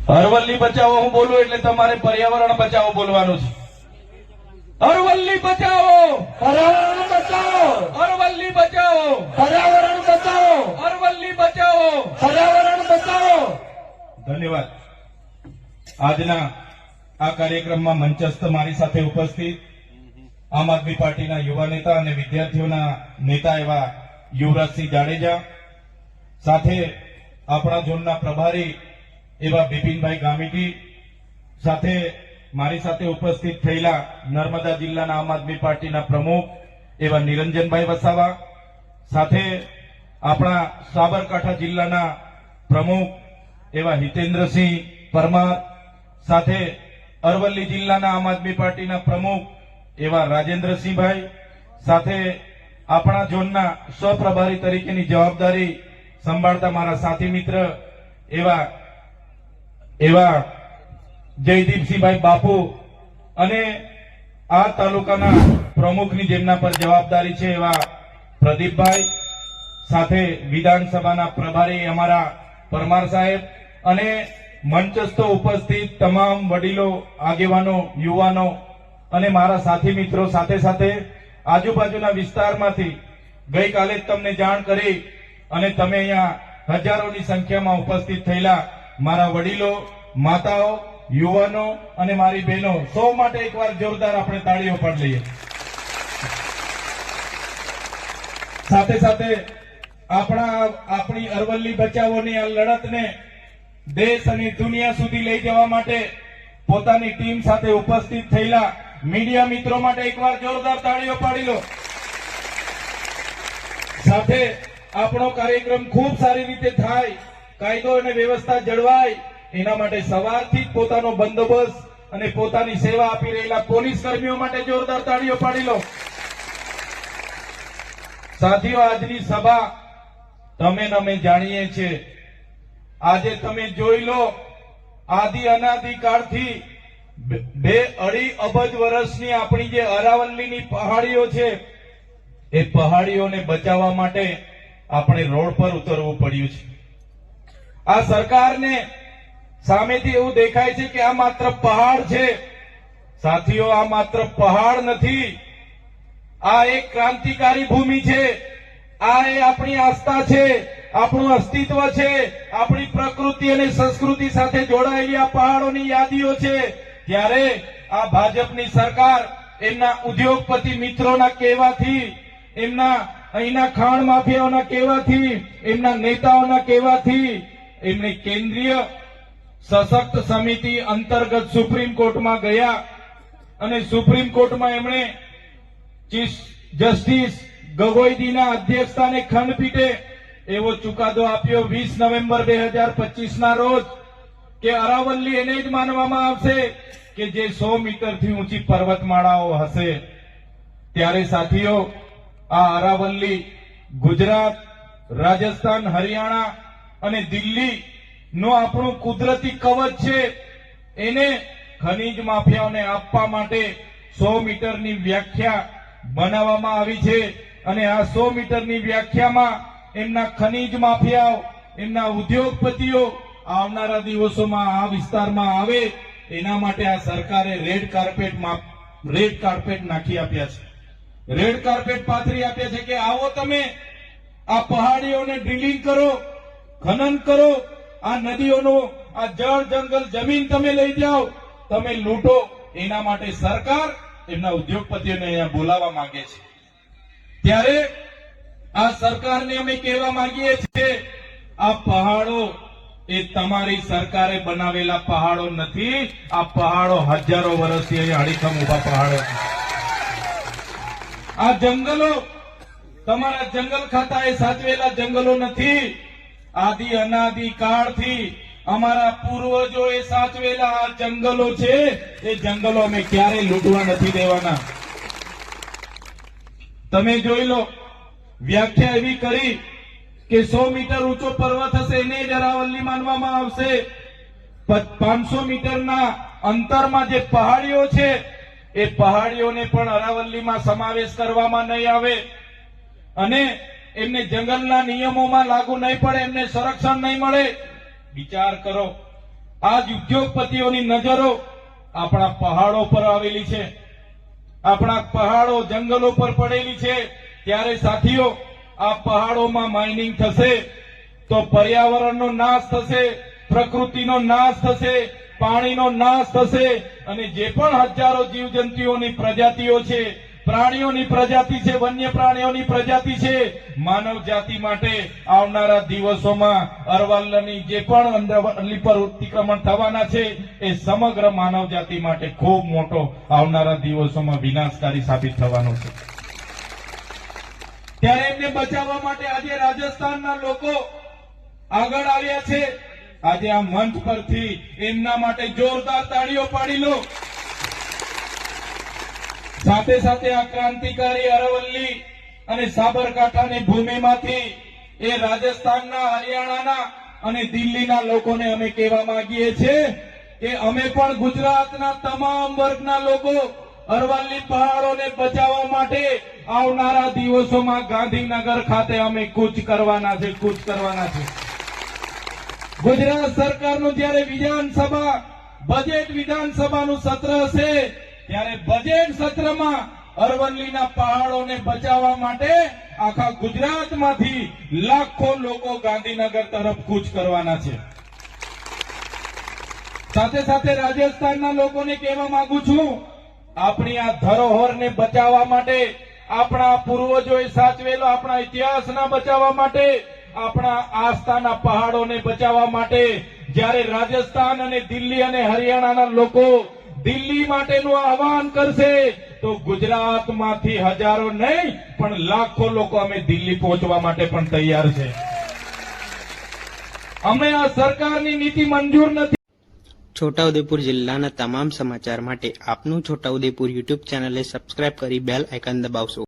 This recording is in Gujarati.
અરવલ્લી બચાવો હું બોલું એટલે તમારે પર્યાવરણ બચાવો બોલવાનું છે. અરવલ્લી બચાવો, પર્યાવરણ બચાવો, અરવલ્લી બચાવો, પર્યાવરણ બચાવો, અરવલ્લી બચાવો, પર્યાવરણ બચાવો. ધન્યવાદ. આજના આ કાર્યક્રમમાં મંચસ્થ મારી સાથે ઉપસ્થિત આમ આદમી પાર્ટીના યુવા નેતા અને વિદ્યાર્થીઓના નેતા એવા યુવરાજસિંહ જાડેજા, સાથે આપણા ઝોનના પ્રભારી એવા બિપિનભાઈ ગામિતી, સાથે મારી સાથે ઉપસ્થિત થયેલા નર્મદા જિલ્લાના આમ આદમી પાર્ટીના પ્રમુખ એવા નિરંજનભાઈ વસાવા, સાથે આપણા સાબરકાંઠા જિલ્લાના પ્રમુખ એવા હિતેન્દ્રસિંહ પરમાર, સાથે અરવલ્લી જિલ્લાના આમ આદમી પાર્ટીના પ્રમુખ એવા રાજેન્દ્રસિંહભાઈ, સાથે આપણા ઝોનના સહપ્રભારી તરીકેની જવાબદારી સંભાળતા મારા સાથી મિત્ર એવા જયદીપસિંહભાઈ બાપુ, અને આ તાલુકાના પ્રમુખની જેમના પર જવાબદારી છે એવા પ્રદીપભાઈ, સાથે વિધાનસભાના પ્રભારી અમારા પરમાર સાહેબ, અને મંચસ્થ ઉપસ્થિત તમામ વડીલો, આગેવાનો, યુવાનો અને મારા સાથી મિત્રો, સાથે સાથે આજુબાજુના વિસ્તારમાંથી ગઈકાલે જ તમને જાણ કરી અને તમે અહીંયા હજારોની સંખ્યામાં ઉપસ્થિત થયેલા મારા વડીલો, માતાઓ, યુવાનો અને મારી બહેનો, સૌ માટે એકવાર જોરદાર આપણે તાળીઓ પાડી લઈએ. સાથે સાથે આપણી અરવલ્લી બચાવોની આ લડતને દેશ અને દુનિયા સુધી લઈ જવા માટે પોતાની ટીમ સાથે ઉપસ્થિત થયેલા મીડિયા મિત્રો માટે એકવાર જોરદાર તાળીઓ પાડી લો. સાથે આપણો કાર્યક્રમ ખૂબ સારી રીતે થાય, કાયદો અને વ્યવસ્થા જળવાય, એના માટે સવારથી જ પોતાનો બંદોબસ્ત અને પોતાની સેવા આપી રહેલા પોલીસ કર્મીઓ માટે જોરદાર તાળીઓ પાડી લો. સાથીઓ, આજની સભા અમે જાણીએ છીએ. આજે તમે જોઈ લો, આદિ અનાદિ કાળથી 2-2.5 અબજ વર્ષની આપણી જે અરાવલ્લીની પહાડીઓ છે, એ પહાડીઓને બચાવવા માટે આપણે રોડ પર ઉતરવું પડ્યું છે. આ સરકારને સામેથી એવું દેખાય છે કે આ માત્ર પહાડ છે. સાથીઓ, આ માત્ર પહાડ નથી, આ એક ક્રાંતિકારી ભૂમિ છે. આ એ આપણી આસ્થા છે, આપણું અસ્તિત્વ છે, આપણી પ્રકૃતિ અને સંસ્કૃતિ સાથે જોડાયેલી આ પહાડોની યાદીઓ છે. ત્યારે આ ભાજપની સરકાર એમના ઉદ્યોગપતિ મિત્રોના કહેવાથી, એમના અહીંના ખાણ માફિયાઓના કહેવાથી, એમના નેતાઓના કહેવાથી એમણે કેન્દ્રીય સશક્ત સમિતિ અંતર્ગત સુપ્રીમ કોર્ટમાં ગયા અને સુપ્રીમ કોર્ટમાં એમણે ચીફ જસ્ટિસ ગગોઈજીના અધ્યક્ષસ્થાને ખંડપીઠે એવો ચુકાદો આપ્યો 20 નવેમ્બર 2025ના રોજ કે અરાવલ્લી એને જ માનવામાં આવશે કે જે 100 મીટરથી ઊંચી પર્વતમાળાઓ હશે. ત્યારે સાથીઓ, આ અરાવલ્લી ગુજરાત, રાજસ્થાન, હરિયાણા અને દિલ્હી નો આપણું કુદરતી કવચ છે. એને ખનીજ માફિયાઓને આપવા માટે 100 મીટરની વ્યાખ્યા બનાવવામાં આવી છે. અને આ 100 મીટરની વ્યાખ્યામાં એમના ખનીજ માફિયાઓ, એમના ઉદ્યોગપતિઓ આવનારા દિવસોમાં આ વિસ્તારમાં આવે, એના માટે આ સરકારે રેડ કાર્પેટ નાખી આપ્યા છે. રેડ કાર્પેટ પાથરી આપ્યા છે કે આવો, તમે આ પહાડીઓને ડ્રિલિંગ કરો, ખનન કરો, આ નદીઓનો આ જળ, જંગલ, જમીન તમે લઈ જાઓ, તમે લૂંટો. એના માટે સરકાર એમના ઉદ્યોગપતિઓને અહીંયા બોલાવવા માંગે છે. ત્યારે આ સરકારને અમે કહેવા માંગીએ છીએ, આ પહાડો એ તમારી સરકારે બનાવેલા પહાડો નથી. આ પહાડો હજારો વર્ષથી અહીંયા અડીખમ ઉભા પહાડો છે. આ જંગલો તમારા જંગલ ખાતાએ સાચવેલા જંગલો નથી. આદિ અનાદિ કાળથી અમારા પૂર્વજોએ સાચવેલા આ જંગલો છે. એ જંગલો અમે ક્યારે લૂંટવા નથી દેવાના. તમે જોઈ લો, વ્યાખ્યા એવી કરી કે 100 મીટર ઊંચો પર્વત હશે એને જ અરાવલ્લી માનવામાં આવશે. 500 મીટરના અંતરમાં જે પહાડીઓ છે, એ પહાડીઓને પણ અરાવલ્લીમાં સમાવેશ કરવામાં નહીં આવે અને એમને જંગલના નિયમોમાં લાગુ નહીં પડે, એમને સંરક્ષણ નહીં મળે. વિચાર કરો, આ જ ઉદ્યોગપતિઓની નજરો આપણા પહાડો પર આવેલી છે, આપણા પહાડો જંગલો પર પડેલી છે. ત્યારે સાથીઓ, આ પહાડોમાં માઇનિંગ થશે તો પર્યાવરણનો નાશ થશે, પ્રકૃતિનો નાશ થશે, પાણીનો નાશ થશે અને જે પણ હજારો જીવજંતુઓની પ્રજાતિઓ છે, પ્રાણીઓની પ્રજાતિ છે, વન્ય પ્રાણીઓની પ્રજાતિ છે, માનવ જાતિ માટે આવનારા દિવસોમાં અરવલ્લીની જે પણ અરવલ્લી પર અતિક્રમણ થવાના છે એ સમગ્ર માનવ જાતિ માટે ખૂબ મોટો આવનારા દિવસોમાં વિનાશકારી સાબિત થવાનો છે. ત્યારે એમને બચાવવા માટે આજે રાજસ્થાનના લોકો આગળ આવ્યા છે. આજે આ મંચ પરથી એમના માટે જોરદાર તાળીઓ પાડી લો. સાથે સાથે આ ક્રાંતિકારી અરવલ્લી અને સાબરકાંઠાની ભૂમિમાંથી એ રાજસ્થાનના, હરિયાણાના અને દિલ્હીના લોકોને અમે કહેવા માંગીએ છીએ કે અમે પણ ગુજરાતના તમામ વર્ગના લોકો અરવલ્લી પહાડોને બચાવવા માટે આવનારા દિવસોમાં ગાંધીનગર ખાતે અમે કૂચ કરવાના છે. ગુજરાત સરકારનું જ્યારે બજેટ વિધાનસભાનું સત્ર હશે ત્યારે બજેટ સત્રમાં અરવલ્લીના પહાડોને બચાવવા માટે આખા ગુજરાતમાંથી લાખો લોકો ગાંધીનગર તરફ કૂચ કરવાના છે. સાથે સાથે રાજસ્થાનના લોકોને કહેવા માંગુ છું, આપણી આ ધરોહરને બચાવવા માટે, આપણા પૂર્વજોએ સાચવેલો આપણા ઇતિહાસના બચાવવા માટે, આપણા આસ્થાના પહાડોને બચાવવા માટે જ્યારે રાજસ્થાન અને દિલ્હી અને હરિયાણાના લોકો દિલ્હી માટેનું આહવાન કરશે તો ગુજરાતમાંથી હજારો નહીં પણ લાખો લોકો અમે દિલ્હી પહોંચવા માટે પણ તૈયાર છે. અમે આ સરકારની નીતિ મંજૂર નથી. છોટાઉદેપુર જિલ્લાના તમામ સમાચાર માટે આપનું છોટાઉદેપુર યુટ્યુબ ચેનલને સબસ્ક્રાઇબ કરી બેલ આઇકન દબાવશો.